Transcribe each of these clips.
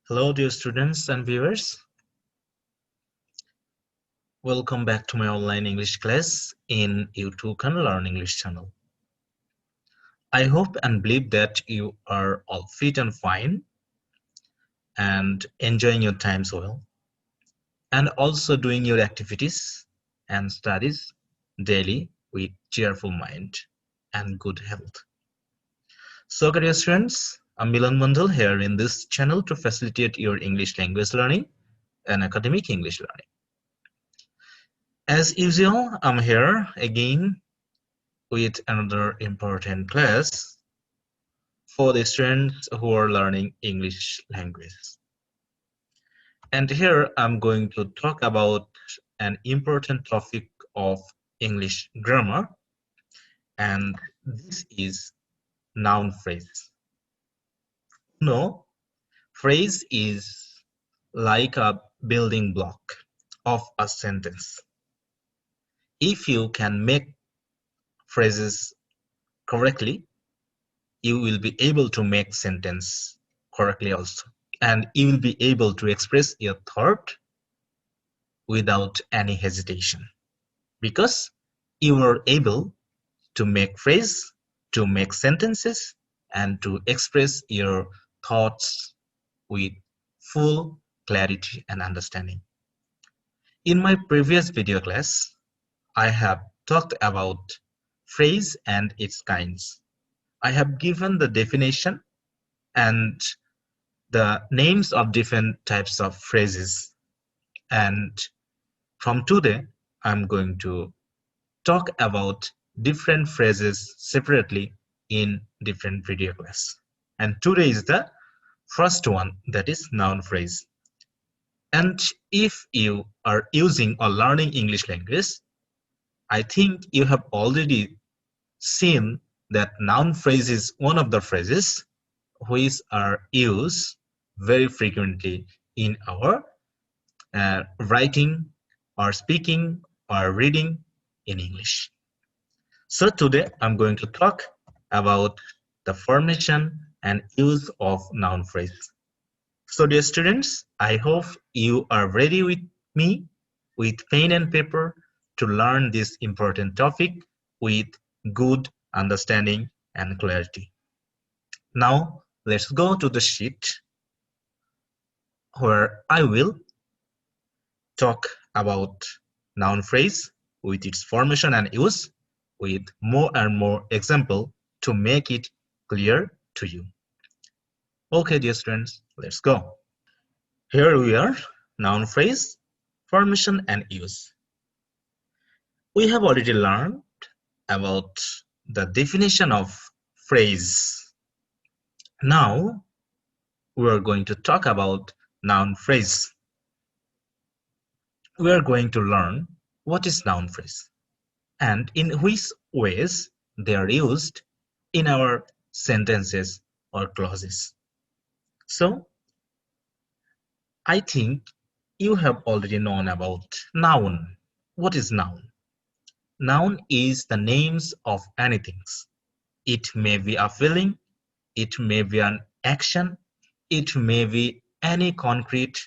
Hello, dear students and viewers. Welcome back to my online English class in YouTube Can Learn English channel. I hope and believe that you are all fit and fine and enjoying your times well, and also doing your activities and studies daily with cheerful mind and good health. So, dear students, I'm Milon Mondal here in this channel to facilitate your English language learning and academic English learning. As usual, I'm here again with another important class for the students who are learning English language. And here I'm going to talk about an important topic of English grammar, and this is noun phrase. No, phrase is like a building block of a sentence. If you can make phrases correctly, you will be able to make sentence correctly also, and you will be able to express your thought without any hesitation, because you are able to make phrase, to make sentences, and to express your thoughts with full clarity and understanding. In my previous video class, I have talked about phrase and its kinds. I have given the definition and the names of different types of phrases, and from today I'm going to talk about different phrases separately in different video class. And today is the first one, that is noun phrase. And if you are using or learning English language, I think you have already seen that noun phrase is one of the phrases which are used very frequently in our writing or speaking or reading in English. So today I'm going to talk about the formation and use of noun phrase. So dear students, I hope you are ready with me with pen and paper to learn this important topic with good understanding and clarity. Now let's go to the sheet where I will talk about noun phrase with its formation and use with more and more example to make it clear to you. Okay, dear students, let's go. Here we are, noun phrase, formation and use. We have already learned about the definition of phrase. Now we are going to talk about noun phrase. We are going to learn what is noun phrase and in which ways they are used in our sentences or clauses. So, I think you have already known about noun. What is noun? Noun is the names of anything. It may be a feeling, it may be an action, it may be any concrete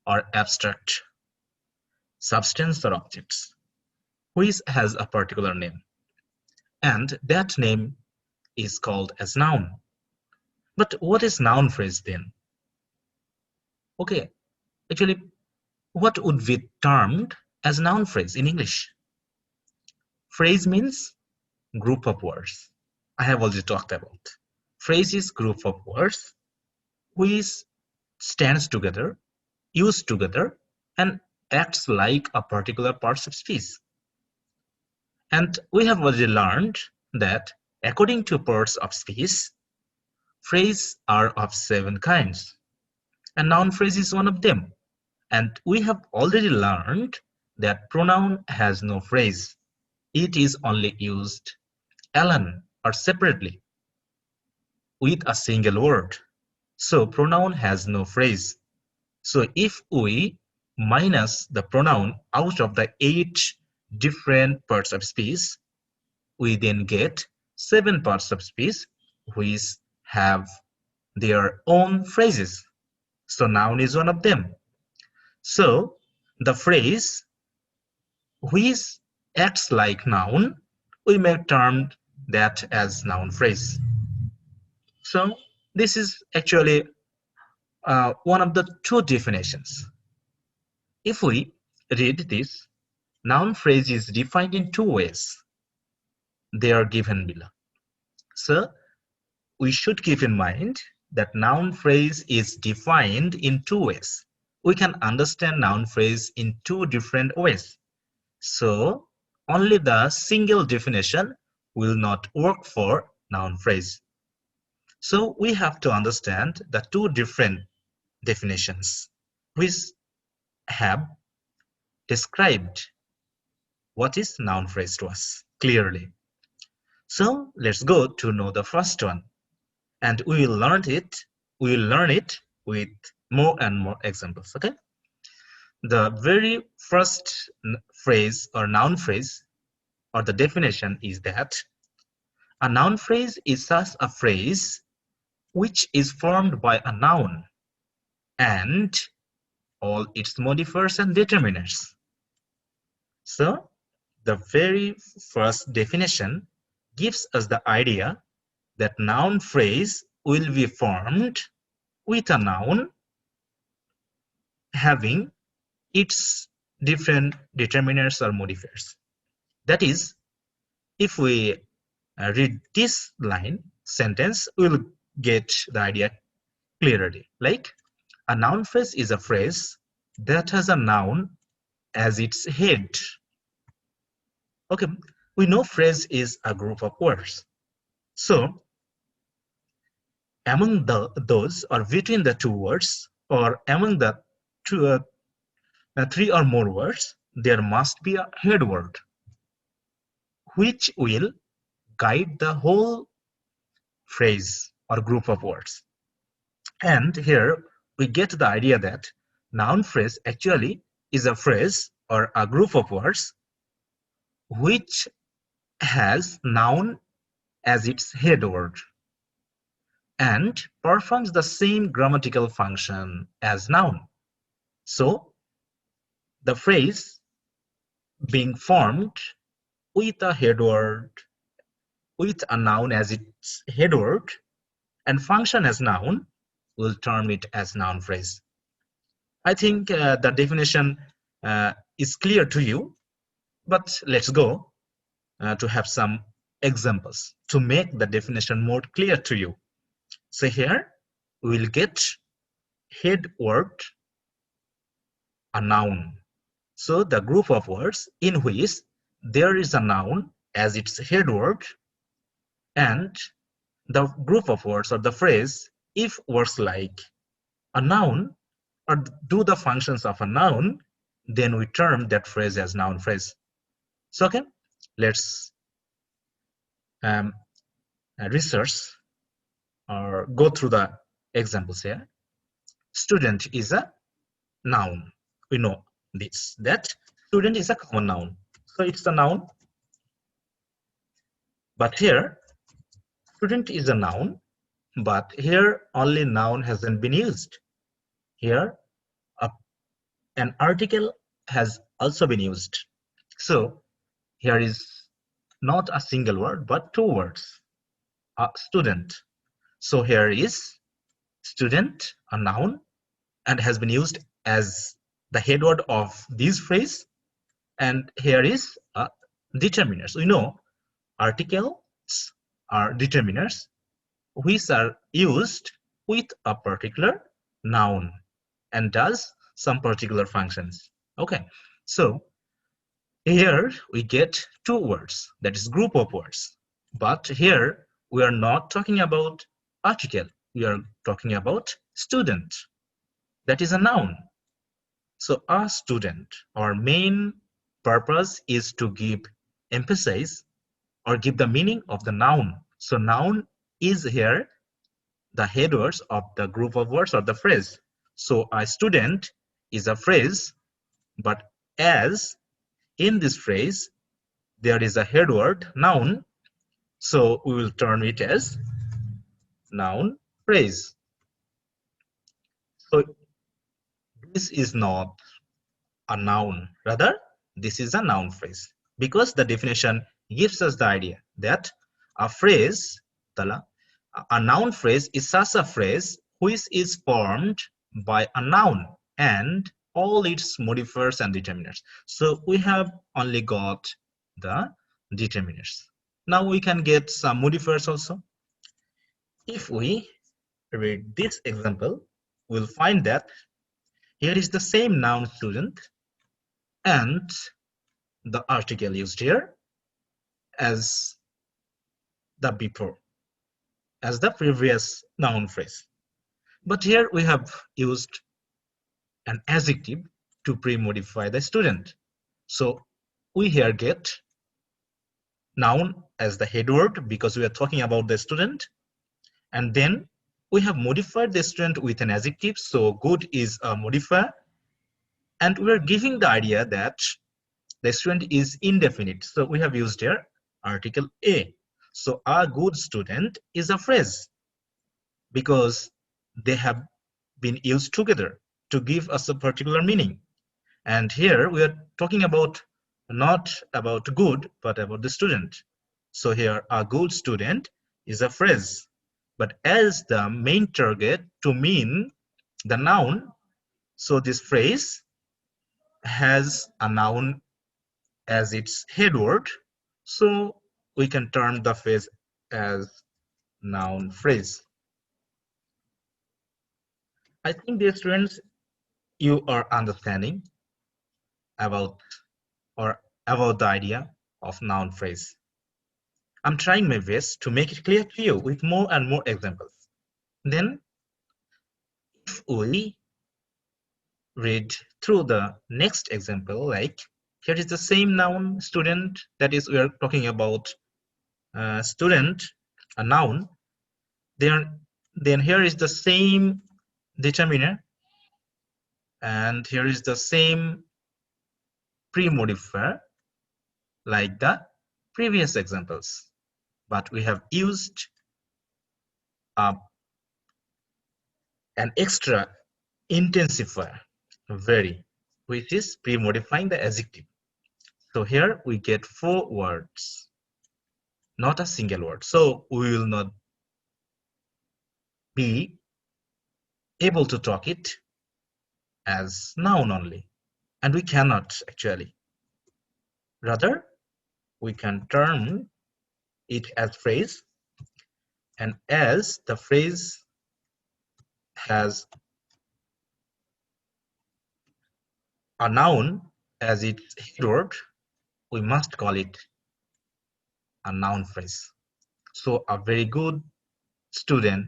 or abstract substance or objects which has a particular name, and that name is called as noun. But what is noun phrase then? Okay, actually, what would be termed as noun phrase in English? Phrase means group of words. I have already talked about. Phrase is group of words which stands together, used together, and acts like a particular parts of speech. And we have already learned that according to parts of speech, phrases are of 7 kinds, and noun phrase is one of them. And we have already learned that pronoun has no phrase. It is only used alone or separately with a single word. So pronoun has no phrase. So if we minus the pronoun out of the 8 different parts of speech, we then get 7 parts of speech which have their own phrases. So noun is one of them. So the phrase which acts like noun, we may term that as noun phrase. So this is actually one of the two definitions. If we read this, noun phrase is defined in two ways. They are given below. So we should keep in mind that noun phrase is defined in two ways. We can understand noun phrase in two different ways. So only the single definition will not work for noun phrase. So we have to understand the two different definitions which have described what is noun phrase to us clearly. So let's go to know the first one, and we will learn it with more and more examples. Okay, the very first phrase or noun phrase or the definition is that a noun phrase is such a phrase which is formed by a noun and all its modifiers and determiners. So the very first definition gives us the idea that noun phrase will be formed with a noun having its different determiners or modifiers. That is, if we read this line sentence, we'll get the idea clearly. Like, a noun phrase is a phrase that has a noun as its head. Okay, we know phrase is a group of words. So among those or between the two words or among the two, three or more words, there must be a head word which will guide the whole phrase or group of words. And here we get the idea that noun phrase actually is a phrase or a group of words which has noun as its head word and performs the same grammatical function as noun. So the phrase being formed with a head word, with a noun as its head word and function as noun, we'll term it as noun phrase. I think the definition is clear to you, but let's go to have some examples to make the definition more clear to you. So here we will get head word, a noun. So the group of words in which there is a noun as its head word and the group of words or the phrase if words like a noun or do the functions of a noun, then we term that phrase as noun phrase. So okay, let's research or go through the examples here. Student is a noun. We know this, that student is a common noun. So it's a noun. But here, student is a noun, but here only noun hasn't been used. Here, an article has also been used. So here is not a single word, but two words, student. So here is student, a noun, and has been used as the head word of this phrase. And here is determiners. We know articles are determiners which are used with a particular noun and does some particular functions. Okay, so here we get two words, that is group of words. But here we are not talking about article, we are talking about student. That is a noun. So a student, our main purpose is to give emphasis or give the meaning of the noun. So noun is here the head words of the group of words or the phrase. So a student is a phrase, but as in this phrase there is a head word noun, so we will term it as noun phrase. So this is not a noun, rather this is a noun phrase, because the definition gives us the idea that a phrase, a noun phrase is such a phrase which is formed by a noun and all its modifiers and determiners. So we have only got the determiners. Now we can get some modifiers also. If we read this example, we'll find that here is the same noun student and the article used here as the before, as the previous noun phrase. But here we have used an adjective to pre-modify the student. So we here get noun as the head word because we are talking about the student. And then we have modified the student with an adjective. So good is a modifier. And we are giving the idea that the student is indefinite. So we have used here article A. So a good student is a phrase because they have been used together to give us a particular meaning. And here we are talking about not about good, but about the student. So here a good student is a phrase, but as the main target to mean the noun, so this phrase has a noun as its head word, so we can term the phrase as noun phrase. I think, dear students, you are understanding about the idea of noun phrase. I'm trying my best to make it clear to you with more and more examples. Then, if we read through the next example, like here is the same noun student, that is we are talking about student, a noun. Then here is the same determiner, and here is the same pre-modifier like the previous examples, but we have used an extra intensifier, very, which is pre-modifying the adjective. So here we get 4 words, not a single word. So we will not be able to talk it as noun only, and we cannot actually. Rather, we can term it as phrase, and as the phrase has a noun as its head word, we must call it a noun phrase. So a very good student,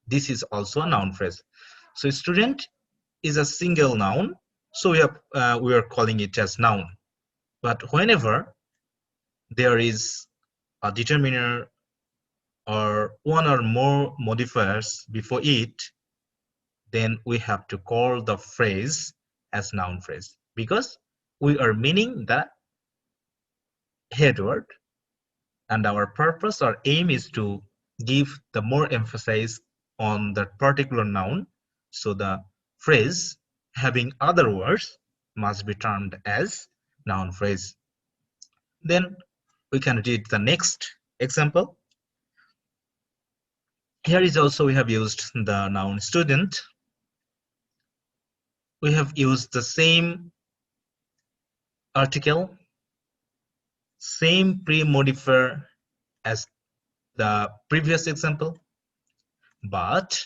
this is also a noun phrase. So student is a single noun, so we are calling it as noun. But whenever there is a determiner or one or more modifiers before it, then we have to call the phrase as noun phrase because we are meaning the head word, and our purpose or aim is to give the more emphasis on that particular noun. So the phrase having other words must be termed as noun phrase. Then we can read the next example. Here is also we have used the noun student. We have used the same article, same pre-modifier as the previous example, but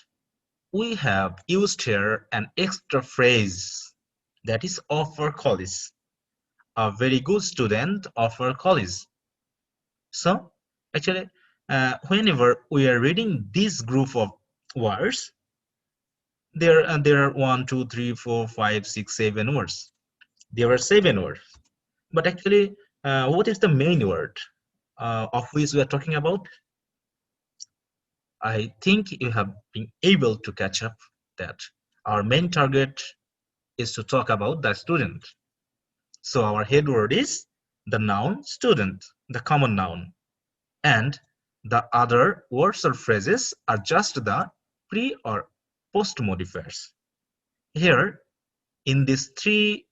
we have used here an extra phrase, that is offer college. A very good student offer college. So actually, whenever we are reading this group of words, there are 1, 2, 3, 4, 5, 6, 7 words. There are 7 words. But actually, what is the main word of which we are talking about? I think you have been able to catch up that our main target is to talk about the student. So our head word is the noun student, the common noun. And the other words or phrases are just the pre or post modifiers. Here, in these three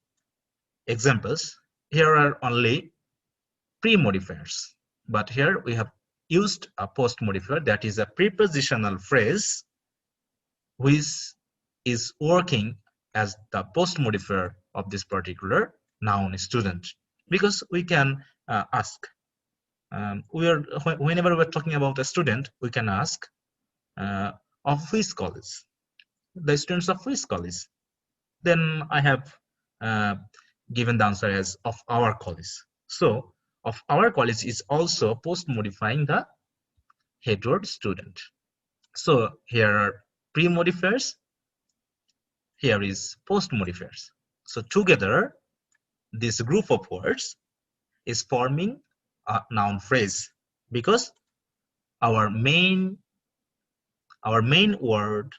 examples, here are only pre-modifiers, but here we have used a post modifier, that is a prepositional phrase which is working as the post modifier of this particular noun student. Because we can ask, whenever we're talking about a student, we can ask of which college, the students of which college. Then I have given the answer as of our college. So of our college is also post modifying the head word student. So here are pre-modifiers, here is post modifiers. So together this group of words is forming a noun phrase, because our main word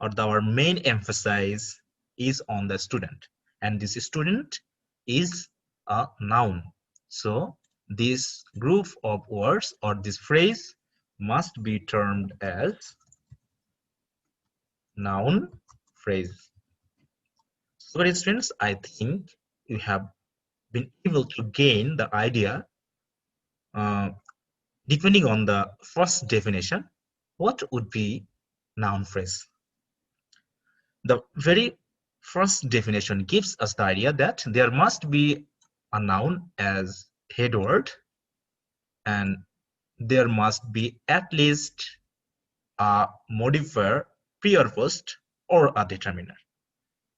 or our main emphasis is on the student, and this student is a noun. So this group of words or this phrase must be termed as noun phrase. So students, I think you have been able to gain the idea, depending on the first definition, what would be noun phrase. The very first definition gives us the idea that there must be a noun as head word, and there must be at least a modifier, pre or post, or a determiner.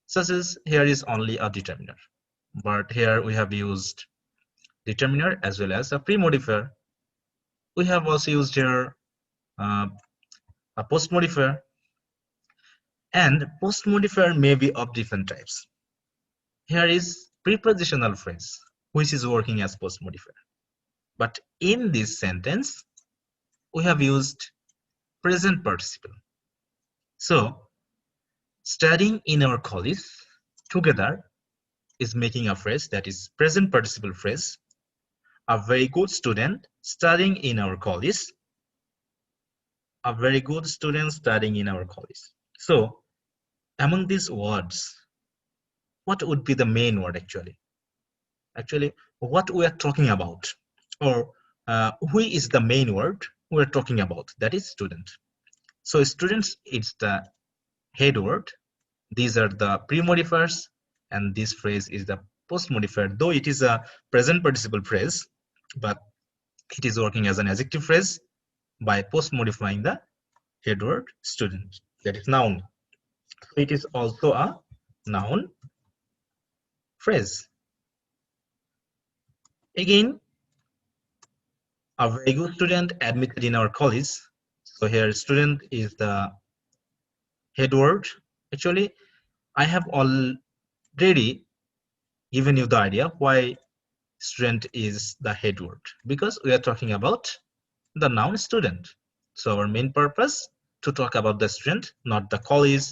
Such as here is only a determiner, but here we have used determiner as well as a pre-modifier. We have also used here a post modifier, and post modifier may be of different types. Here is prepositional phrase, which is working as post modifier. But in this sentence, we have used present participle. So studying in our college together is making a phrase that is present participle phrase. A very good student studying in our college. A very good student studying in our college. So among these words, what would be the main word actually? Actually, what we are talking about, or who is the main word we're talking about? That is student. So students, it's the head word. These are the pre-modifiers, and this phrase is the post modifier. Though it is a present participle phrase, but it is working as an adjective phrase by post modifying the head word student, that is noun. So it is also a noun phrase. Again, a very good student admitted in our college. So here student is the head word. Actually, I have already given you the idea why student is the head word, because we are talking about the noun student. So our main purpose to talk about the student, not the college,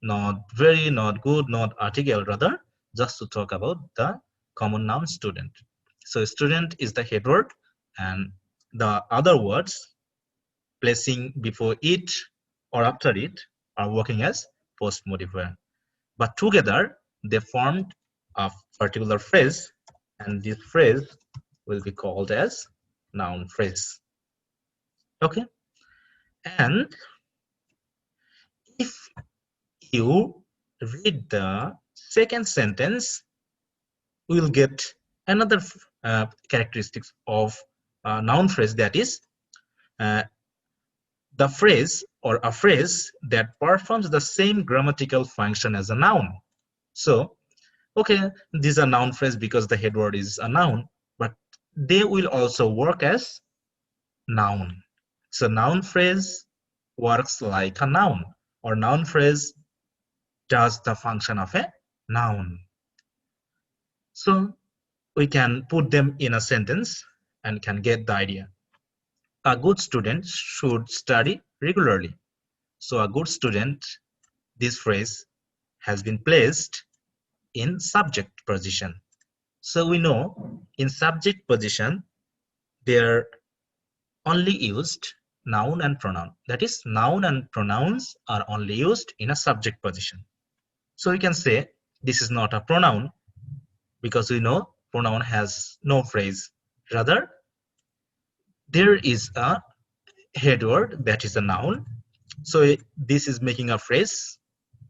not very, not good, not article, rather just to talk about the common noun student. So student is the head word, and the other words placing before it or after it are working as post modifier. But together they formed a particular phrase, and this phrase will be called as noun phrase. Okay, and if you read the second sentence, we will get another characteristics of noun phrase, that is the phrase or a phrase that performs the same grammatical function as a noun. So okay, these are noun phrase because the head word is a noun, but they will also work as noun. So noun phrase works like a noun, or noun phrase does the function of a noun. So we can put them in a sentence and can get the idea. A good student should study regularly. So a good student, this phrase has been placed in subject position. So we know in subject position, they're only used noun and pronoun. That is, noun and pronouns are only used in a subject position. So we can say this is not a pronoun because we know pronoun has no phrase. Rather, there is a head word that is a noun. So this is making a phrase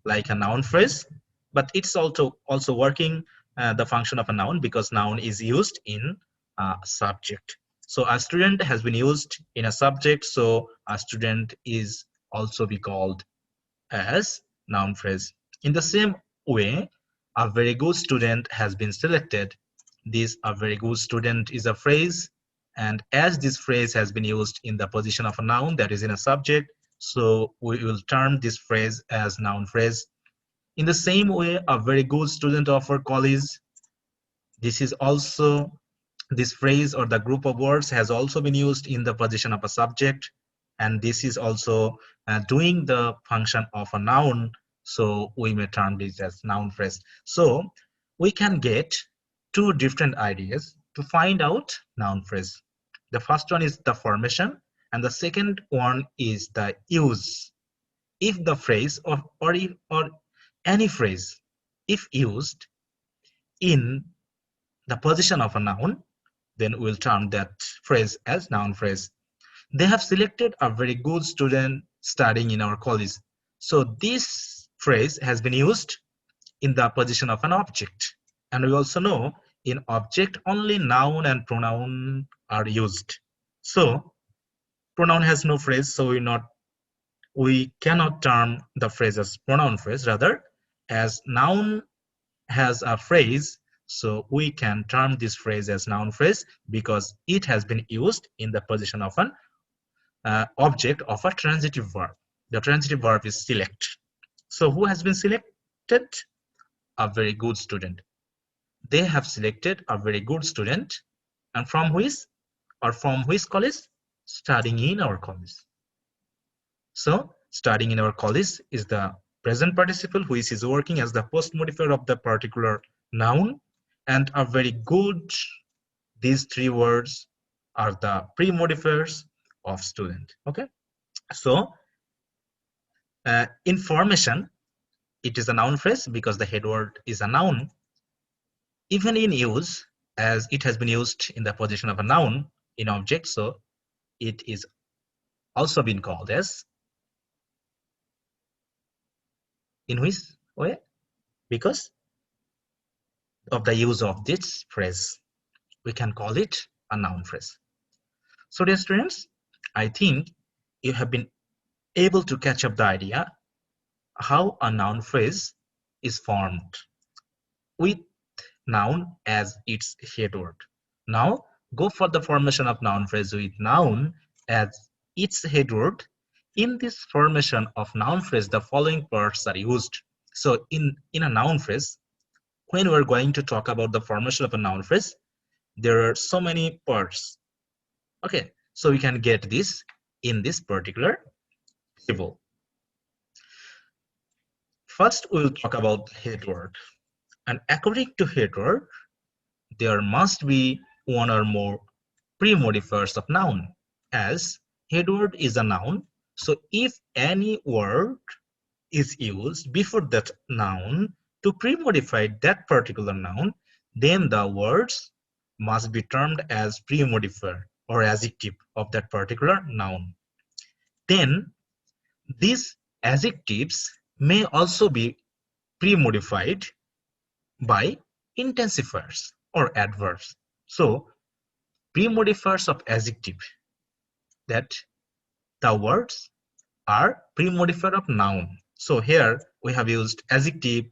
like a noun phrase, but it's also working the function of a noun because noun is used in a subject. So a student has been used in a subject, so a student is also be called as noun phrase. In the same way, a very good student has been selected. This a very good student is a phrase, and as this phrase has been used in the position of a noun that is in a subject, so we will term this phrase as noun phrase. In the same way, a very good student of our college, this is also, this phrase or the group of words has also been used in the position of a subject, and this is also doing the function of a noun, so we may term this as noun phrase. So we can get two different ideas to find out noun phrase. The first one is the formation, and the second one is the use. If the phrase or any phrase, if used in the position of a noun, then we'll term that phrase as noun phrase. They have selected a very good student studying in our college. So this phrase has been used in the position of an object. And we also know in object only noun and pronoun are used. So pronoun has no phrase, so we cannot term the phrase as pronoun phrase. Rather, as noun has a phrase, so we can term this phrase as noun phrase because it has been used in the position of an object of a transitive verb. The transitive verb is select. So who has been selected? A very good student. They have selected a very good student, and from which college? Studying in our college. So studying in our college is the present participle which is working as the post modifier of the particular noun, and a very good, these three words are the pre-modifiers of student. Okay, so information, it is a noun phrase because the head word is a noun. Even in use, as it has been used in the position of a noun in object, so it is also been called as, in which way? Because of the use of this phrase, we can call it a noun phrase. So dear students, I think you have been able to catch up the idea how a noun phrase is formed with noun as its head word. Now go for the formation of noun phrase with noun as its head word. In this formation of noun phrase, the following parts are used. So in a noun phrase, when we're going to talk about the formation of a noun phrase, there are so many parts. Okay, so we can get this in this particular table. First, we'll talk about head word. And according to head word, there must be one or more pre-modifiers of noun, as head word is a noun. So if any word is used before that noun to pre-modify that particular noun, then the words must be termed as pre-modifier or adjective of that particular noun. Then these adjectives may also be pre-modified by intensifiers or adverbs. So pre-modifiers of adjective, that the words are pre-modifier of noun. So here we have used adjective,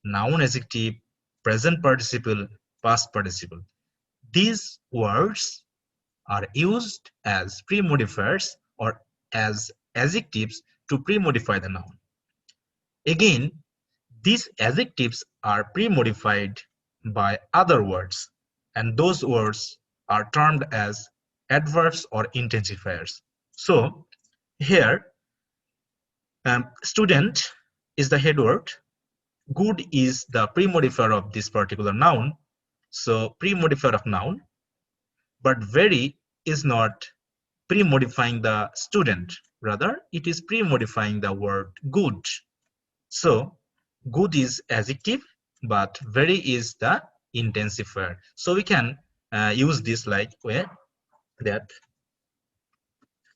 noun adjective, present participle, past participle. These words are used as pre-modifiers or as adjectives to pre-modify the noun. Again, these adjectives are pre-modified by other words, and those words are termed as adverbs or intensifiers. So here, student is the head word, good is the pre-modifier of this particular noun, so pre-modifier of noun, but very is not pre-modifying the student. Rather, it is pre-modifying the word good. So good is adjective, but very is the intensifier. So we can use this like way that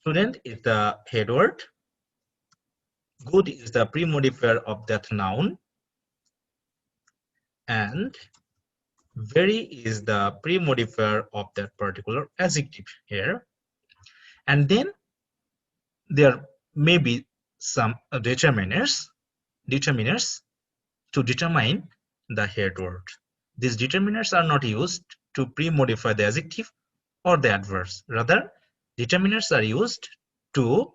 student is the head word, good is the pre-modifier of that noun, and very is the pre-modifier of that particular adjective here. And then there may be some determiners to determine the head word. These determiners are not used to pre-modify the adjective or the adverse. Rather, determiners are used to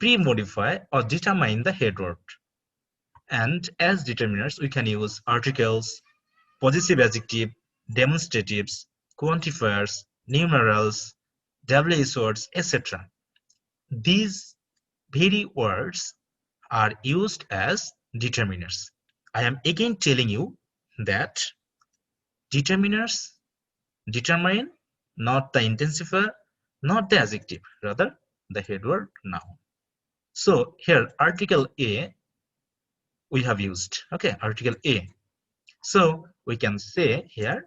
pre-modify or determine the head word. And as determiners, we can use articles, possessive adjective, demonstratives, quantifiers, numerals, WH words, etc. These very words are used as determiners. I am again telling you that determiners determine not the intensifier, not the adjective, rather the head word noun. So here article A we have used, okay, article A. So we can say here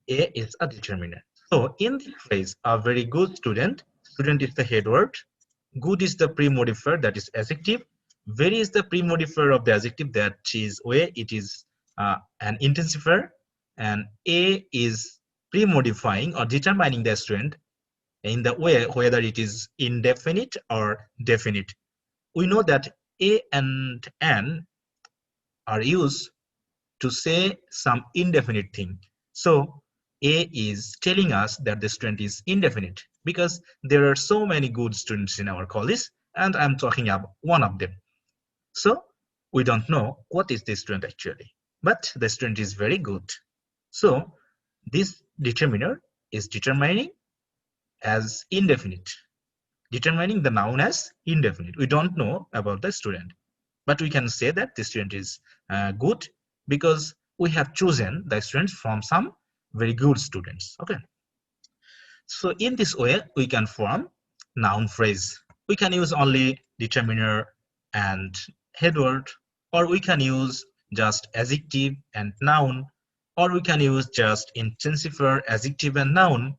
A is a determiner. So in the phrase a very good student, student is the head word, good is the pre-modifier, that is adjective, very is the pre-modifier of the adjective, that is where it is an intensifier, and A is pre-modifying or determining the student in the way whether it is indefinite or definite. We know that A and N are used to say some indefinite thing. So A is telling us that the student is indefinite because there are so many good students in our college, and I'm talking about one of them. So we don't know what is the student actually, but the student is very good. So this determiner is determining as indefinite, determining the noun as indefinite. We don't know about the student, but we can say that the student is good because we have chosen the students from some very good students. Okay, so in this way we can form noun phrase. We can use only determiner and head word, or we can use just adjective and noun, or we can use just intensifier, adjective and noun.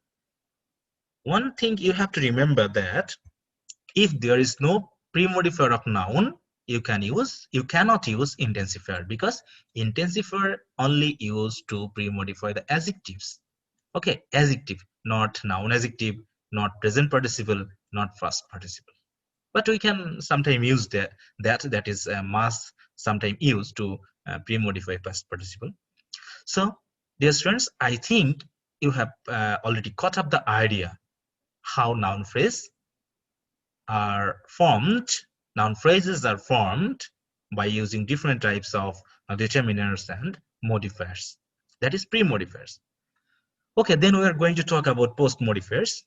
One thing you have to remember that if there is no pre-modifier of noun, you cannot use intensifier because intensifier only used to pre-modify the adjectives. Okay, adjective, not noun adjective, not present participle, not past participle. But we can sometimes use that is must sometimes used to pre-modify past participle. So dear students, I think you have already caught up the idea how noun phrase are formed, noun phrases are formed by using different types of determiners and modifiers, that is pre-modifiers. Okay, then we are going to talk about post-modifiers.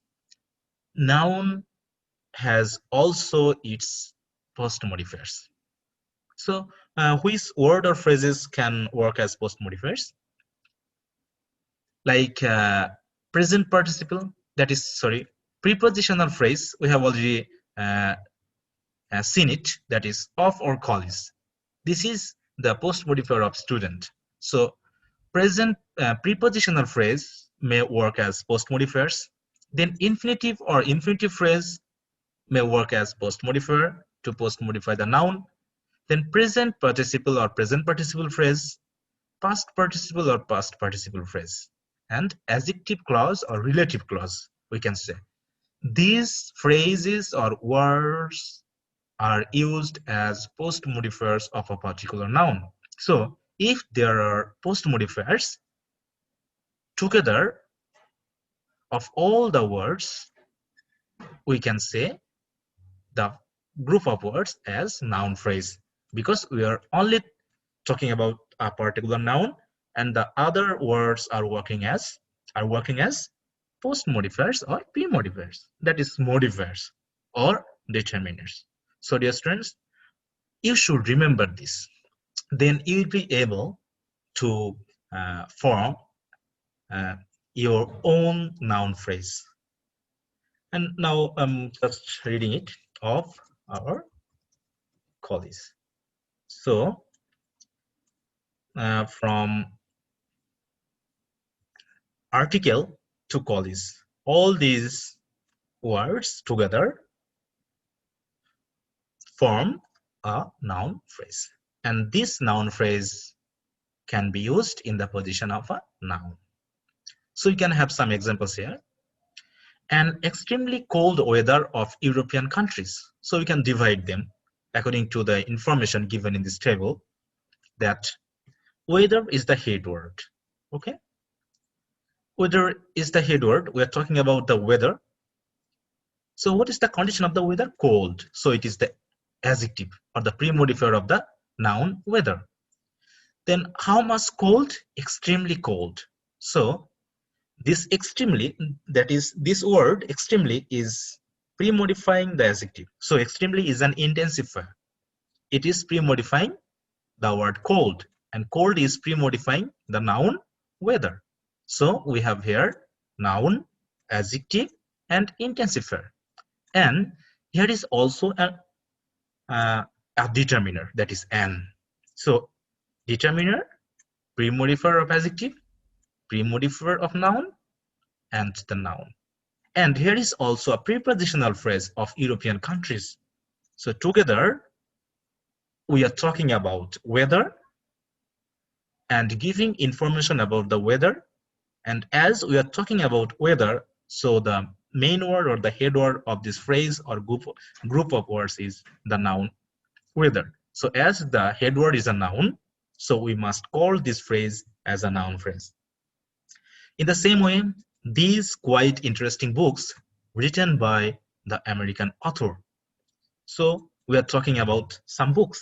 Noun has also its post-modifiers. So which word or phrases can work as post-modifiers? Like present participle, that is, sorry, prepositional phrase, we have already seen it, that is of or college. This is the post modifier of student. So present prepositional phrase may work as post modifiers. Then infinitive or infinitive phrase may work as post modifier to post modify the noun. Then present participle or present participle phrase, past participle or past participle phrase, and adjective clause or relative clause, we can say. These phrases or words are used as post modifiers of a particular noun. So if there are post modifiers together of all the words, we can say the group of words as noun phrase, because we are only talking about a particular noun and the other words are working as post modifiers or pre modifiers, that is modifiers or determiners. So dear students, you should remember this, then you will be able to form uh, your own noun phrase. And now I'm just reading it of our college. So from article to college, all these words together form a noun phrase, and this noun phrase can be used in the position of a noun. So you can have some examples here. An extremely cold weather of European countries. So we can divide them according to the information given in this table, that weather is the head word. Okay, weather is the head word. We are talking about the weather. So what is the condition of the weather? Cold. So it is the adjective or the pre-modifier of the noun weather. Then how much cold? Extremely cold. So this extremely, that is, this word extremely is pre-modifying the adjective. So extremely is an intensifier. It is pre-modifying the word cold, and cold is pre-modifying the noun weather. So we have here noun, adjective, and intensifier. And here is also a determiner, that is an. So determiner, pre-modifier of adjective, pre-modifier of noun, and the noun. And here is also a prepositional phrase of European countries. So together, we are talking about weather and giving information about the weather. And as we are talking about weather, so the main word or the head word of this phrase or group of words is the noun weather. So as the head word is a noun, so we must call this phrase as a noun phrase. In the same way, these quite interesting books written by the American author. So we are talking about some books.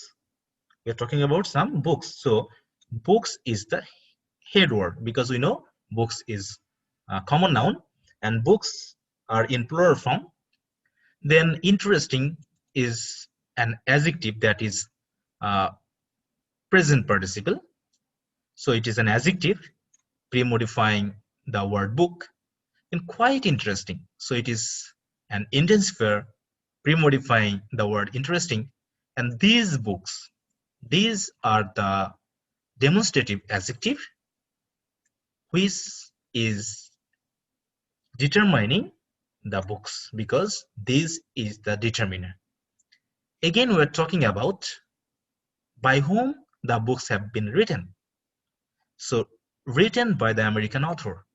We are talking about some books. So books is the head word, because we know books is a common noun and books are in plural form. Then interesting is an adjective that is present participle. So it is an adjective pre-modifying the word book. And quite interesting, so it is an intensifier pre-modifying the word interesting. And these books, these are the demonstrative adjective which is determining the books, because this is the determiner. Again, we're talking about by whom the books have been written. So written by the American author.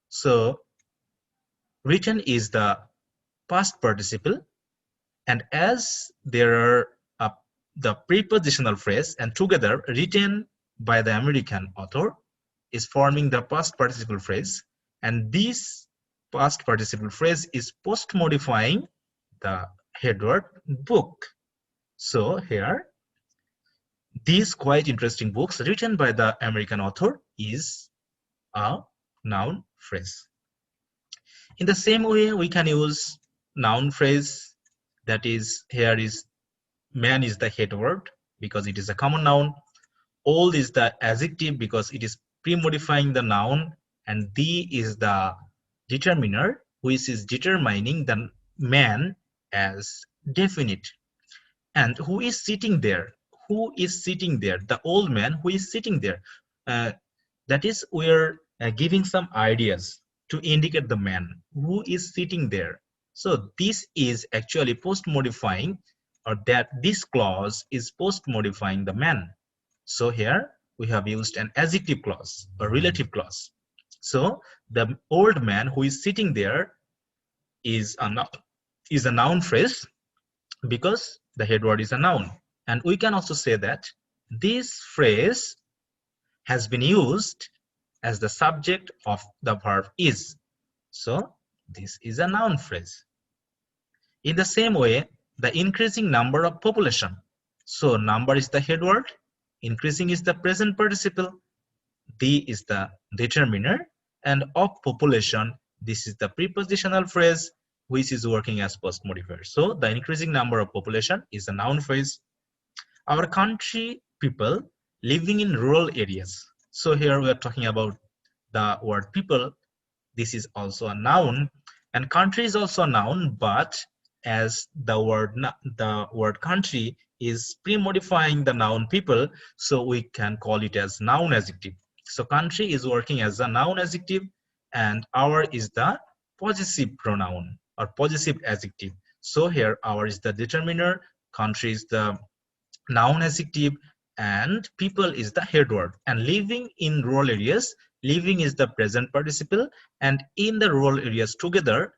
So written is the past participle, and as there are the prepositional phrase, and together written by the American author is forming the past participle phrase, and this past participle phrase is post modifying the head word book. So here, these quite interesting books written by the American author is a noun phrase. In the same way, we can use noun phrase, that is, here is man is the head word because it is a common noun. Old is the adjective because it is pre-modifying the noun, and the is the determiner which is determining the man as definite. And who is sitting there? Who is sitting there? The old man who is sitting there. That is, we're giving some ideas to indicate the man who is sitting there. So this is actually post-modifying, or that this clause is post-modifying the man. So here we have used an adjective clause or relative clause. So the old man who is sitting there is a noun phrase because the head word is a noun. And we can also say that this phrase has been used as the subject of the verb is. So this is a noun phrase. In the same way, the increasing number of population. So number is the head word, increasing is the present participle, the is the determiner, and of population, this is the prepositional phrase which is working as post modifier. So the increasing number of population is a noun phrase. Our country people living in rural areas. So here we are talking about the word people. This is also a noun. And country is also a noun, but as the word country is pre-modifying the noun people, so we can call it as noun adjective. So country is working as a noun adjective, and our is the possessive pronoun or possessive adjective. So here our is the determiner, country is the noun adjective, and people is the head word. And living in rural areas, living is the present participle, and in the rural areas together,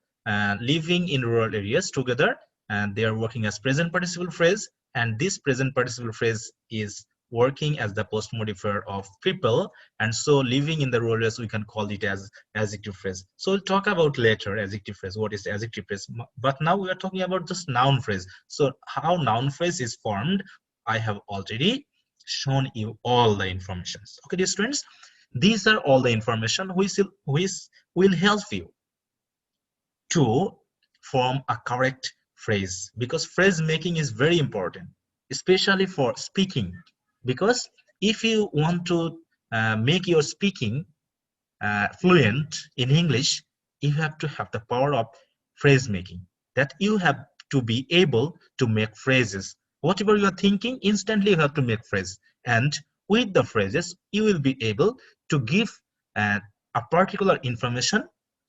living in rural areas together, and they are working as present participle phrase, and this present participle phrase is working as the post modifier of people, and so living in the rural areas we can call it as adjective phrase. So we'll talk about later adjective phrase, what is adjective phrase, but now we are talking about just noun phrase. So how noun phrase is formed, I have already shown you all the information. Okay, dear students, these are all the information which will help you to form a correct phrase, because phrase making is very important, especially for speaking. Because if you want to make your speaking fluent in English, you have to have the power of phrase making, that you have to be able to make phrases. Whatever you are thinking, instantly you have to make phrase. And with the phrases, you will be able to give a particular information,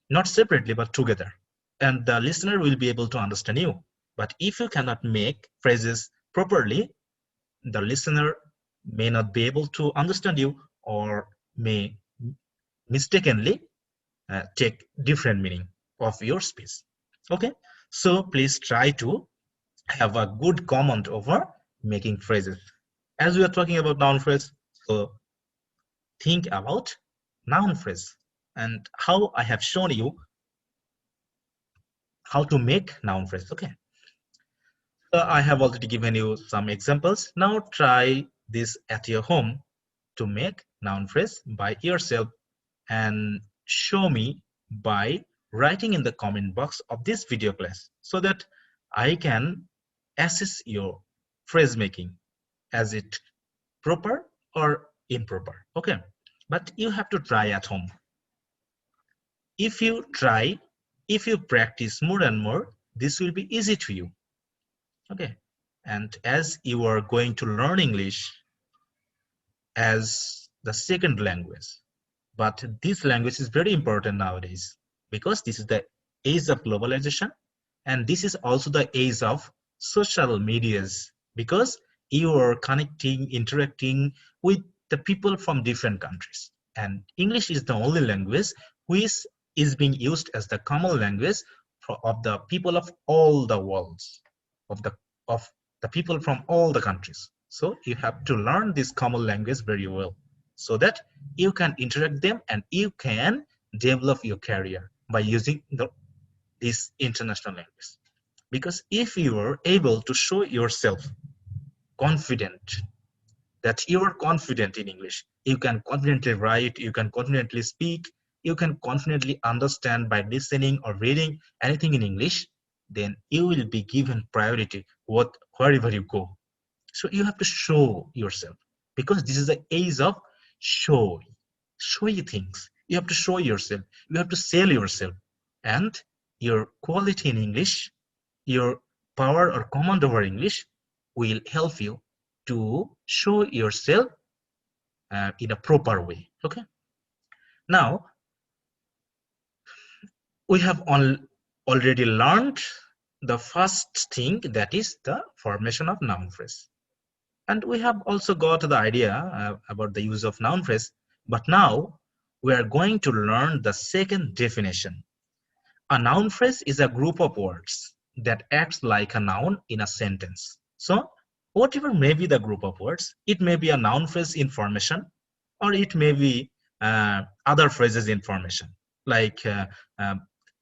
not separately, but together. And the listener will be able to understand you. But if you cannot make phrases properly, the listener may not be able to understand you, or may mistakenly take different meaning of your speech. Okay, so please try to have a good comment over making phrases. As we are talking about noun phrase, so think about noun phrase and how I have shown you how to make noun phrase. Okay, so I have already given you some examples. Now try this at your home to make noun phrase by yourself, and show me by writing in the comment box of this video class, so that I can assess your phrase making, as it proper or improper. Okay, but you have to try at home. If you try, if you practice more and more, this will be easy to you. Okay, and as you are going to learn English as the second language, but this language is very important nowadays, because this is the age of globalization, and this is also the age of social medias, because you are connecting, interacting with the people from different countries, and English is the only language which is being used as the common language of the people of all the worlds, of the people from all the countries. So you have to learn this common language very well, so that you can interact them and you can develop your career by using this international language. Because if you are able to show yourself confident, that you are confident in English, you can confidently write, you can confidently speak, you can confidently understand by listening or reading anything in English, then you will be given priority wherever you go. So you have to show yourself, because this is the age of showy things. You have to show yourself, you have to sell yourself, and your quality in English, your power or command over English will help you to show yourself in a proper way. Okay, now we have already learned the first thing, that is the formation of noun phrase. And we have also got the idea about the use of noun phrase. But now we are going to learn the second definition. A noun phrase is a group of words that acts like a noun in a sentence. So whatever may be the group of words, it may be a noun phrase in formation, or it may be other phrases in formation, like uh,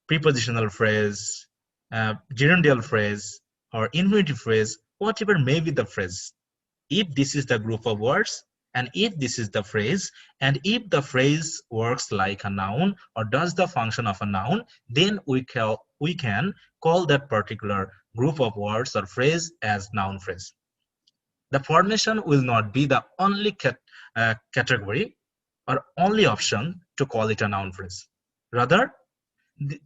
prepositional phrase, gerundial phrase, or infinitive phrase, whatever may be the phrase. If this is the group of words, and if this is the phrase, and if the phrase works like a noun or does the function of a noun, then we can call that particular group of words or phrase as noun phrase. The formation will not be the only category or only option to call it a noun phrase. Rather,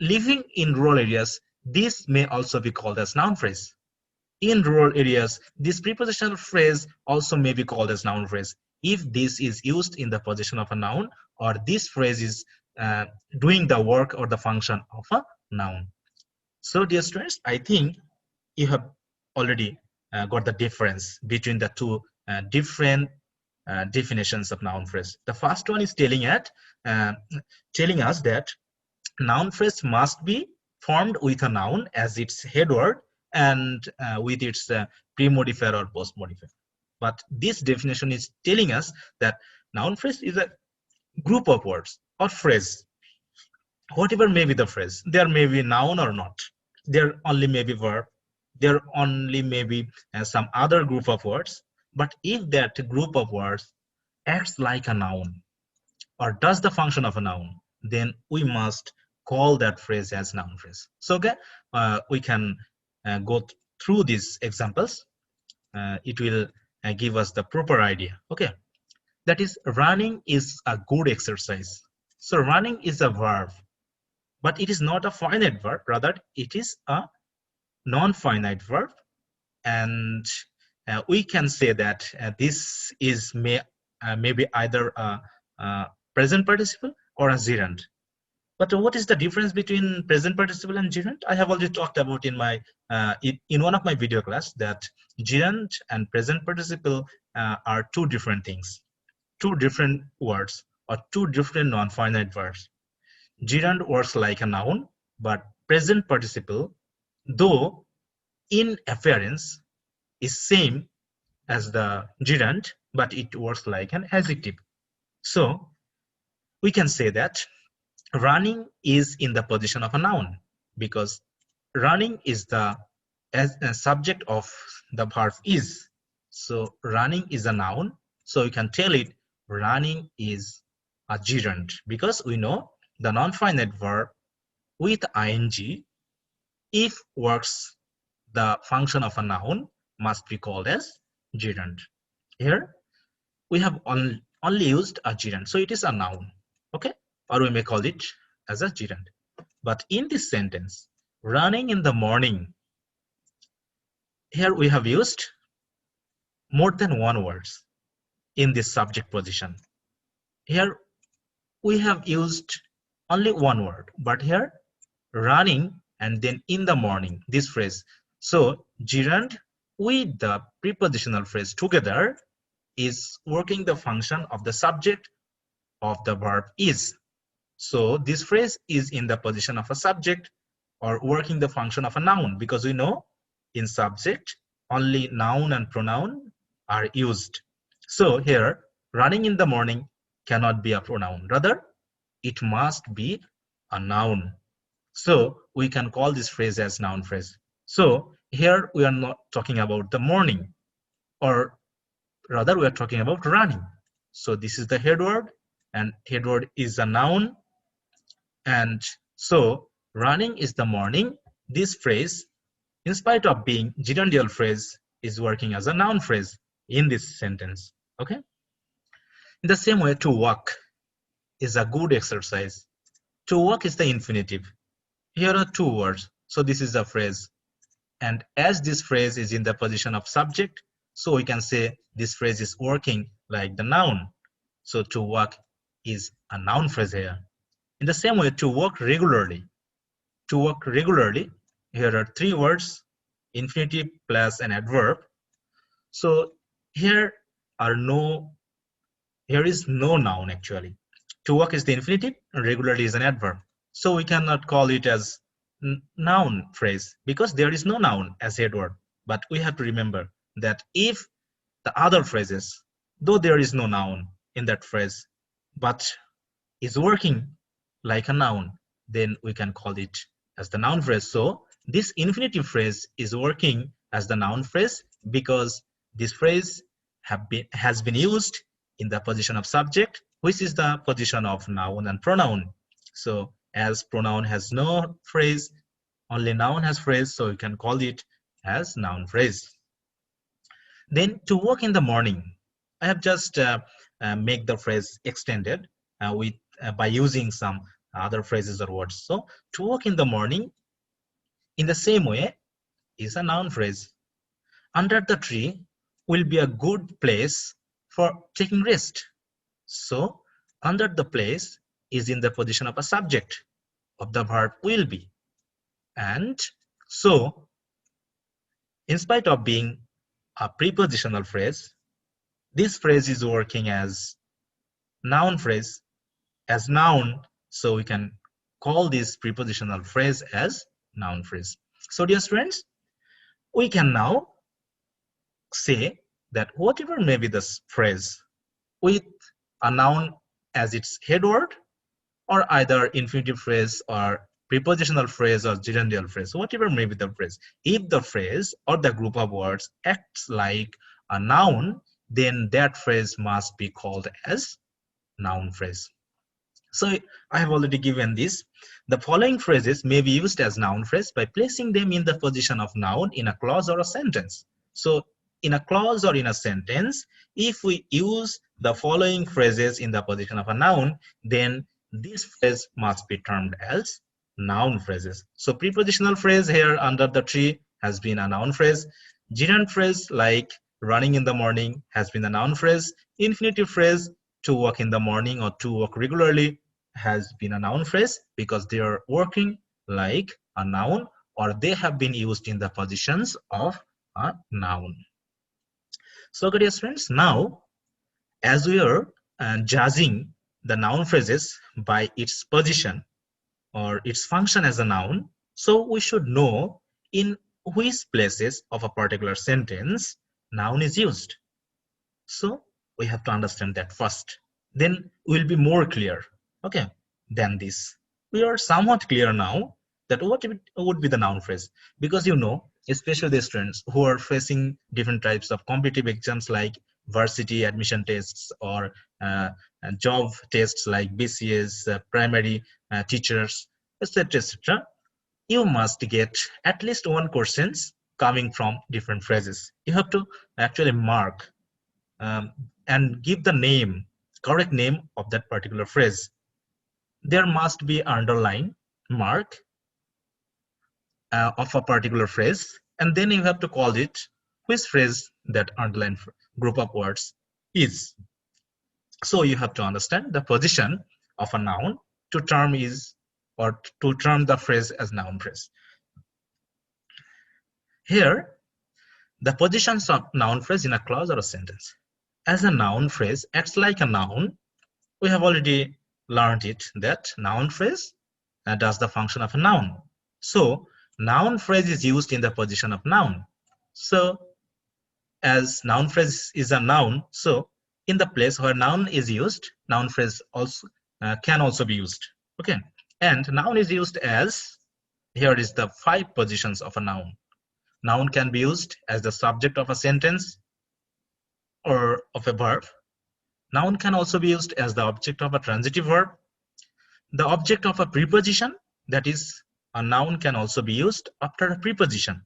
Living in rural areas, this may also be called as noun phrase. In rural areas, this prepositional phrase also may be called as noun phrase if this is used in the position of a noun, or this phrase is doing the work or the function of a noun. So dear students, I think you have already got the difference between the two different definitions of noun phrase. The first one is telling us that noun phrase must be formed with a noun as its head word and with its pre-modifier or post-modifier. But this definition is telling us that noun phrase is a group of words or phrase. Whatever may be the phrase, there may be noun or not. There only may be verb. There only may be some other group of words. But if that group of words acts like a noun or does the function of a noun, then we must call that phrase as noun phrase. So okay, we can go through these examples. It will give us the proper idea. Okay, that is, running is a good exercise. So running is a verb, but it is not a finite verb. Rather, it is a non-finite verb, and we can say that this is maybe either a present participle or a gerund. But what is the difference between present participle and gerund? I have already talked about in my in one of my video class that gerund and present participle are two different things, two different words, or two different non-finite verbs. Gerund works like a noun, but present participle, though in appearance is same as the gerund, but it works like an adjective. So we can say that running is in the position of a noun because running is the subject of the verb is. So running is a noun, so you can tell it running is a gerund because we know the non-finite verb with ing, if works the function of a noun, must be called as gerund. Here we have only used a gerund, so it is a noun. Okay, or we may call it as a gerund. But in this sentence, running in the morning, here we have used more than one words in this subject position. Here we have used only one word, but here running and then in the morning, this phrase. So gerund with the prepositional phrase together is working the function of the subject of the verb is. So this phrase is in the position of a subject or working the function of a noun, because we know in subject only noun and pronoun are used. So here running in the morning cannot be a pronoun, rather it must be a noun. So we can call this phrase as noun phrase. So here we are not talking about the morning, or rather we are talking about running. So this is the head word, and head word is a noun, and so running is the morning. This phrase, in spite of being gerundial phrase, is working as a noun phrase in this sentence. Okay, in the same way, to walk is a good exercise. To walk is the infinitive. Here are two words, so this is a phrase, and as this phrase is in the position of subject, so we can say this phrase is working like the noun. So to walk is a noun phrase here. In the same way, to work regularly. To work regularly, here are three words, infinitive plus an adverb. So here is no noun actually. To work is the infinitive and regularly is an adverb. So we cannot call it as noun phrase because there is no noun as head word. But we have to remember that if the other phrases, though there is no noun in that phrase, but is working like a noun, then we can call it as the noun phrase. So this infinitive phrase is working as the noun phrase because this phrase has been used in the position of subject, which is the position of noun and pronoun. So as pronoun has no phrase, only noun has phrase, so you can call it as noun phrase. Then to walk in the morning, I have just make the phrase extended by using some other phrases or words. So to walk in the morning in the same way is a noun phrase. Under the tree will be a good place for taking rest. So under the place is in the position of a subject of the verb will be. And so in spite of being a prepositional phrase, this phrase is working as noun phrase, as noun. So we can call this prepositional phrase as noun phrase. So dear students, we can now say that whatever may be this phrase with a noun as its head word, or either infinitive phrase or prepositional phrase or gerundial phrase, whatever may be the phrase, if the phrase or the group of words acts like a noun, then that phrase must be called as noun phrase. So I have already given this. The following phrases may be used as noun phrase by placing them in the position of noun in a clause or a sentence. So in a clause or in a sentence, if we use the following phrases in the position of a noun, then this phrase must be termed as noun phrases. So prepositional phrase here under the tree has been a noun phrase. Gerund phrase like running in the morning has been a noun phrase. Infinitive phrase to work in the morning or to work regularly has been a noun phrase because they are working like a noun, or they have been used in the positions of a noun. So dear friends, now as we are judging the noun phrases by its position or its function as a noun, so we should know in which places of a particular sentence noun is used. So we have to understand that first, then we'll be more clear, okay, than this. We are somewhat clear now that what would be the noun phrase, because you know, especially the students who are facing different types of competitive exams like varsity admission tests or job tests like BCS, primary teachers, etc., etc. You must get at least one questions coming from different phrases. You have to actually mark and give the name, correct name of that particular phrase. There must be underline mark of a particular phrase, and then you have to call it which phrase that underline group of words is. So you have to understand the position of a noun to term is, or to term the phrase as noun phrase. Here, the positions of noun phrase in a clause or a sentence. As a noun phrase acts like a noun, we have already learned it that noun phrase does the function of a noun. So noun phrase is used in the position of noun. So as noun phrase is a noun, so in the place where noun is used, noun phrase also can also be used. Okay, and noun is used as, here is the 5 positions of a noun. Noun can be used as the subject of a sentence or of a verb. Noun can also be used as the object of a transitive verb. The object of a preposition, that is, a noun can also be used after a preposition.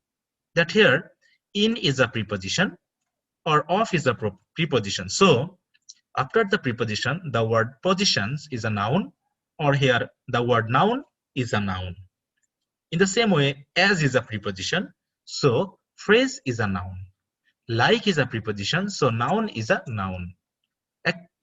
That here, in is a preposition or of is a preposition. So after the preposition, the word positions is a noun, or here the word noun is a noun. In the same way, as is a preposition, so phrase is a noun. Like is a preposition, so noun is a noun.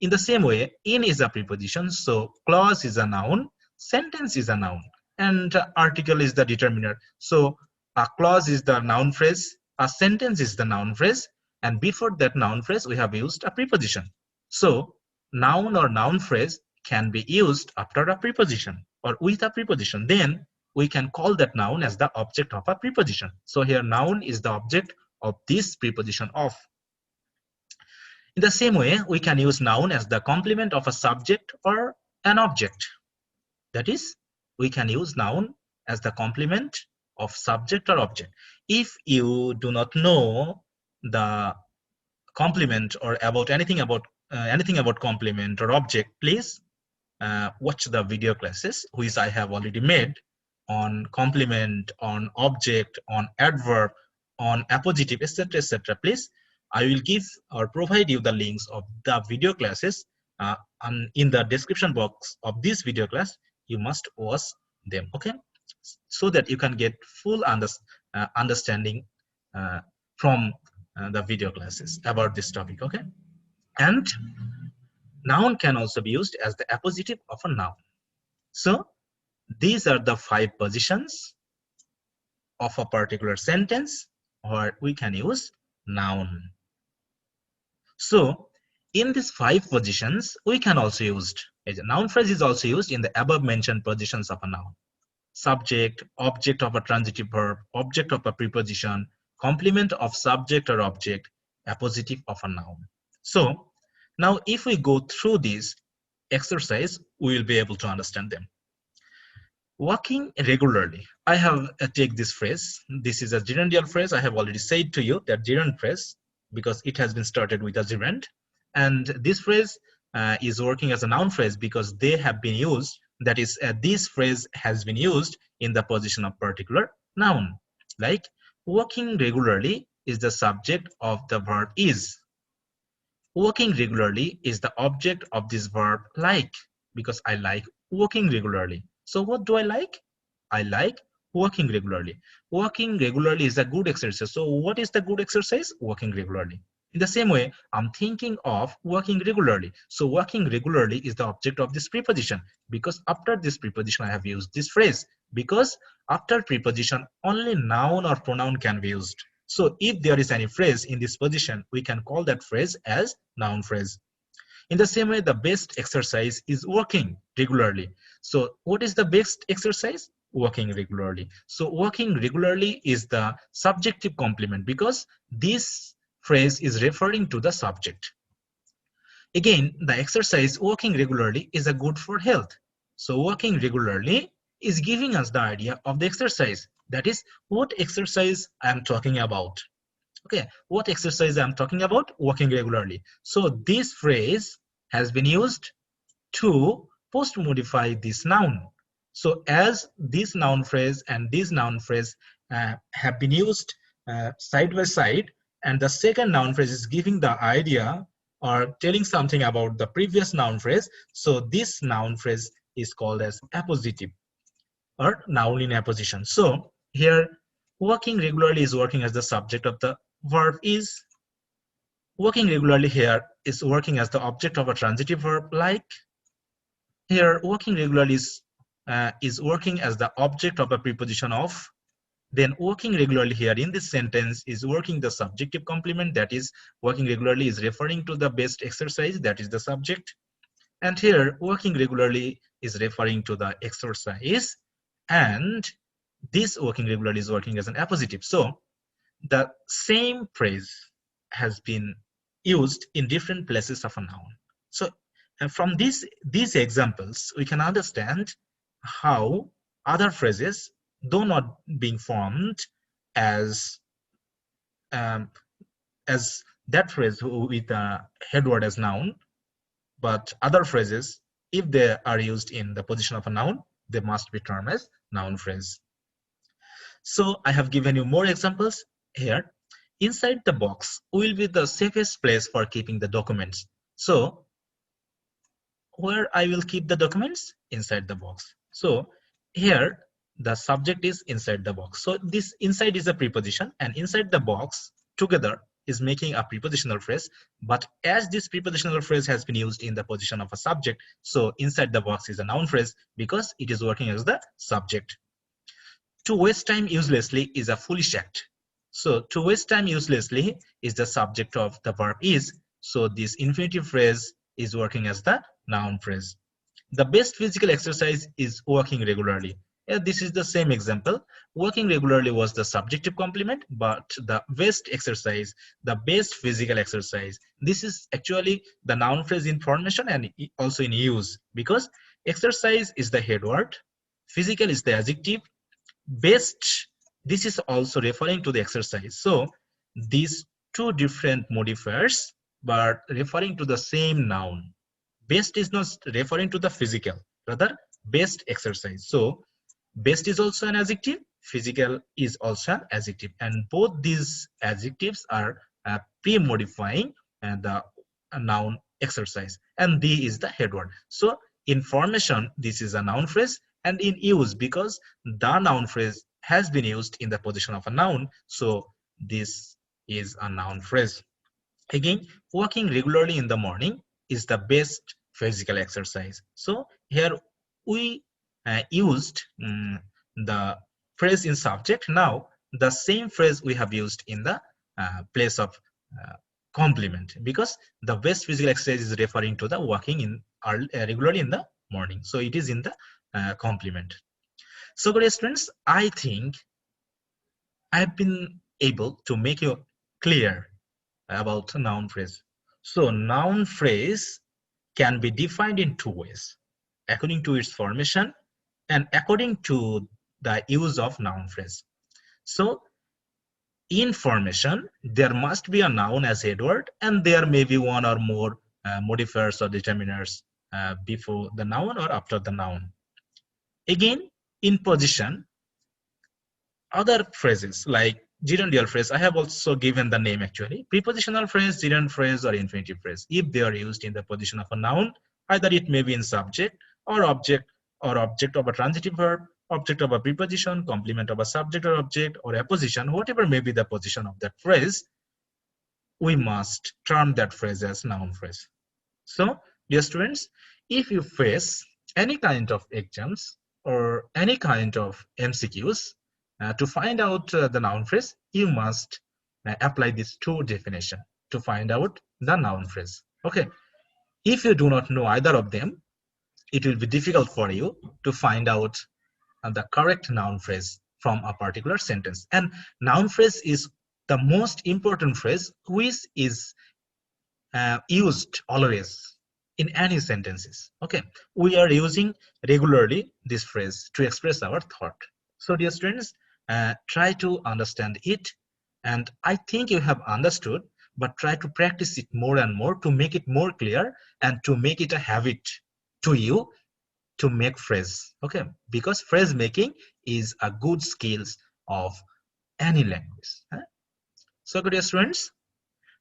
In the same way, in is a preposition, so clause is a noun, sentence is a noun, and article is the determiner. So a clause is the noun phrase, a sentence is the noun phrase, and before that noun phrase we have used a preposition. So noun or noun phrase can be used after a preposition or with a preposition. Then we can call that noun as the object of a preposition. So here noun is the object of this preposition of. In the same way, we can use noun as the complement of a subject or an object. That is, we can use noun as the complement of subject or object. If you do not know the complement or about anything about complement or object, please watch the video classes which I have already made on complement, on object, on adverb, on appositive, etc., etc. Please, I will give or provide you the links of the video classes in the description box of this video class. you must watch them, okay, so that you can get full understanding from the video classes about this topic, okay. And noun can also be used as the appositive of a noun. So these are the 5 positions of a particular sentence where we can use noun. So in these 5 positions, we can also use a noun phrase is also used in the above mentioned positions of a noun: subject, object of a transitive verb, object of a preposition, complement of subject or object, appositive of a noun. So now if we go through this exercise, we will be able to understand them. Walking regularly. I have take this phrase. This is a gerundial phrase. I have already said to you that gerund phrase because it has been started with a gerund. And this phrase is working as a noun phrase because they have been used. That is, this phrase has been used in the position of particular noun. Like walking regularly is the subject of the verb is. Working regularly is the object of this verb like, because I like working regularly. So what do I like? I like working regularly. Working regularly is a good exercise. So what is the good exercise? Working regularly. In the same way, I'm thinking of working regularly. So working regularly is the object of this preposition, because after this preposition I have used this phrase, because after preposition only noun or pronoun can be used. So if there is any phrase in this position, we can call that phrase as noun phrase. In the same way, the best exercise is working regularly. So what is the best exercise? Working regularly. So working regularly is the subjective complement because this phrase is referring to the subject. Again, the exercise working regularly is a good for health. So working regularly is giving us the idea of the exercise. That is what exercise I am talking about. Okay, what exercise I'm talking about? Working regularly. So this phrase has been used to post modify this noun. So as this noun phrase and this noun phrase have been used side by side, and the second noun phrase is giving the idea or telling something about the previous noun phrase, so this noun phrase is called as appositive or noun in apposition. So here working regularly is working as the subject of the verb is. Working regularly here is working as the object of a transitive verb like. Here working regularly is working as the object of a preposition of. Then working regularly here in this sentence is working the subjective complement, that is working regularly is referring to the best exercise, that is the subject. And here working regularly is referring to the exercise, and this working regularly is working as an appositive. So the same phrase has been used in different places of a noun. So from these examples, we can understand how other phrases, though not being formed as that phrase with a head word as noun, but other phrases, if they are used in the position of a noun, they must be termed as noun phrase. So I have given you more examples here. Inside the box will be the safest place for keeping the documents. So where I will keep the documents? Inside the box. So here the subject is inside the box. So this inside is a preposition, and inside the box together is making a prepositional phrase. But as this prepositional phrase has been used in the position of a subject, so inside the box is a noun phrase because it is working as the subject. To waste time uselessly is a foolish act. So to waste time uselessly is the subject of the verb is. So this infinitive phrase is working as the noun phrase. The best physical exercise is working regularly. This is the same example. Working regularly was the subjective complement, but the best exercise, the best physical exercise, this is actually the noun phrase in formation and also in use, because exercise is the head word, physical is the adjective, best, this is also referring to the exercise. So these two different modifiers but referring to the same noun. Best is not referring to the physical, rather best exercise. So best is also an adjective, physical is also an adjective, and both these adjectives are pre-modifying the noun exercise, and D is the head word. So In formation, this is a noun phrase, and in use, because the noun phrase has been used in the position of a noun, so this is a noun phrase. Again, walking regularly in the morning is the best physical exercise. So here we used the phrase in subject. Now the same phrase we have used in the place of uh, complement, because the best physical exercise is referring to the walking in regularly in the morning. So it is in the complement. So good students, I think I have been able to make you clear about noun phrase. So noun phrase can be defined in two ways, according to its formation and according to the use of noun phrase. So in formation, there must be a noun as head word, and there may be one or more modifiers or determiners before the noun or after the noun. Again, in position, other phrases like gerundial phrase, I have also given the name actually. Prepositional phrase, gerund phrase, or infinitive phrase, if they are used in the position of a noun, either it may be in subject or object of a transitive verb, object of a preposition, complement of a subject or object, or a position, whatever may be the position of that phrase, we must term that phrase as noun phrase. So, dear students, if you face any kind of exams or any kind of MCQs, to find out the noun phrase, you must apply these two definitions to find out the noun phrase. Okay. If you do not know either of them, it will be difficult for you to find out the correct noun phrase from a particular sentence. And noun phrase is the most important phrase which is used always in any sentences. Okay, we are using regularly this phrase to express our thought. So dear students, try to understand it, and I think you have understood, but try to practice it more and more to make it more clear and to make it a habit to you to make phrase. Okay, because phrase making is a good skills of any language. So good, dear students,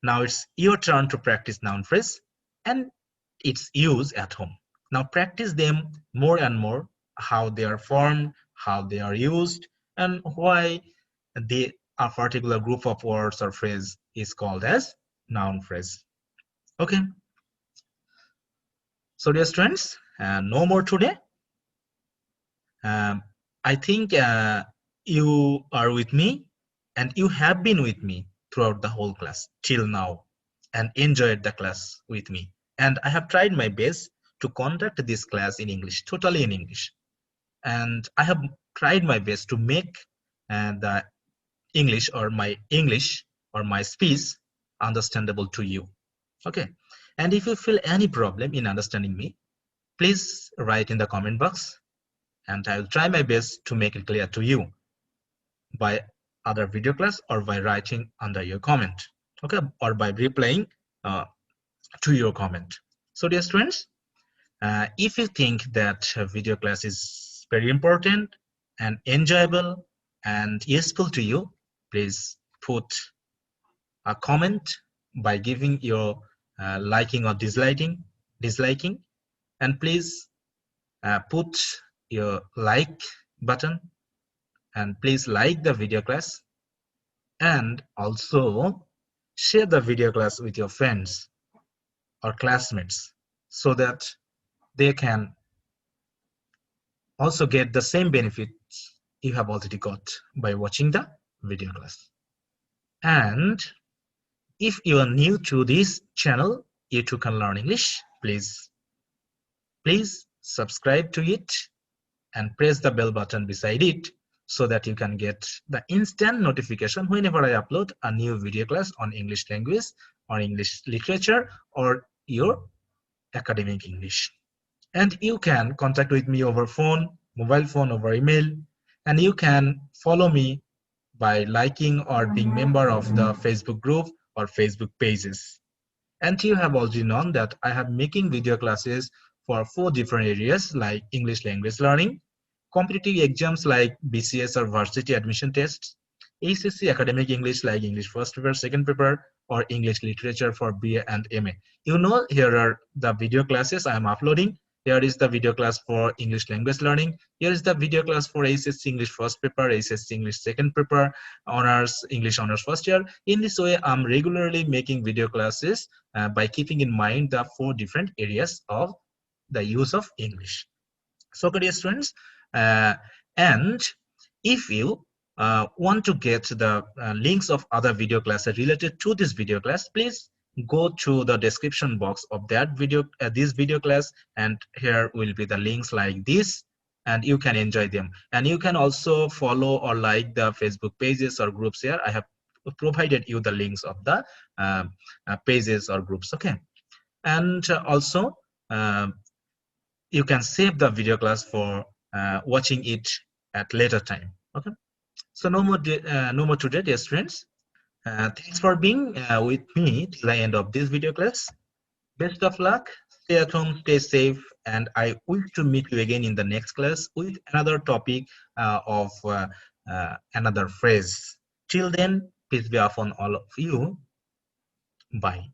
now it's your turn to practice noun phrase and its use at home. Now practice them more and more, how they are formed, how they are used, and why a particular group of words or phrase is called as noun phrase. Okay. So dear students, no more today. I think you are with me and you have been with me throughout the whole class till now and enjoyed the class with me. And I have tried my best to conduct this class in English, totally in English. And I have tried my best to make the English or my speech understandable to you. Okay. And if you feel any problem in understanding me, please write in the comment box, and I'll try my best to make it clear to you by other video class or by writing under your comment, okay, or by replying to your comment. So dear students, if you think that video class is very important and enjoyable and useful to you, please put a comment by giving your liking or disliking, and please put your like button, and please like the video class, and also share the video class with your friends or classmates so that they can also get the same benefits you have already got by watching the video class. And if you are new to this channel, You Too Can Learn English, please subscribe to it and press the bell button beside it so that you can get the instant notification whenever I upload a new video class on English language or English literature or your academic English. And you can contact with me over phone, mobile phone, over email, and you can follow me by liking or being member of the Facebook group or Facebook pages. And you have already known that I have making video classes for 4 different areas like English language learning, competitive exams like BCS or varsity admission tests, ACC academic English like English first paper, second paper, or English literature for BA and MA. You know, here are the video classes I am uploading, Here is the video class for English language learning. Here is the video class for HSC English first paper, HSC English second paper, honors English honors first year. In this way, I'm regularly making video classes by keeping in mind the 4 different areas of the use of English. So, dear students, and if you want to get the links of other video classes related to this video class, please go to the description box of that video, this video class, and here will be the links like this, and you can enjoy them. And you can also follow or like the Facebook pages or groups here. I have provided you the links of the pages or groups. Okay, and also you can save the video class for watching it at later time. Okay, so no more today, dear students. Thanks for being with me till the end of this video class. Best of luck, stay at home, stay safe, and I wish to meet you again in the next class with another topic of another phrase. Till then, peace be upon all of you. Bye.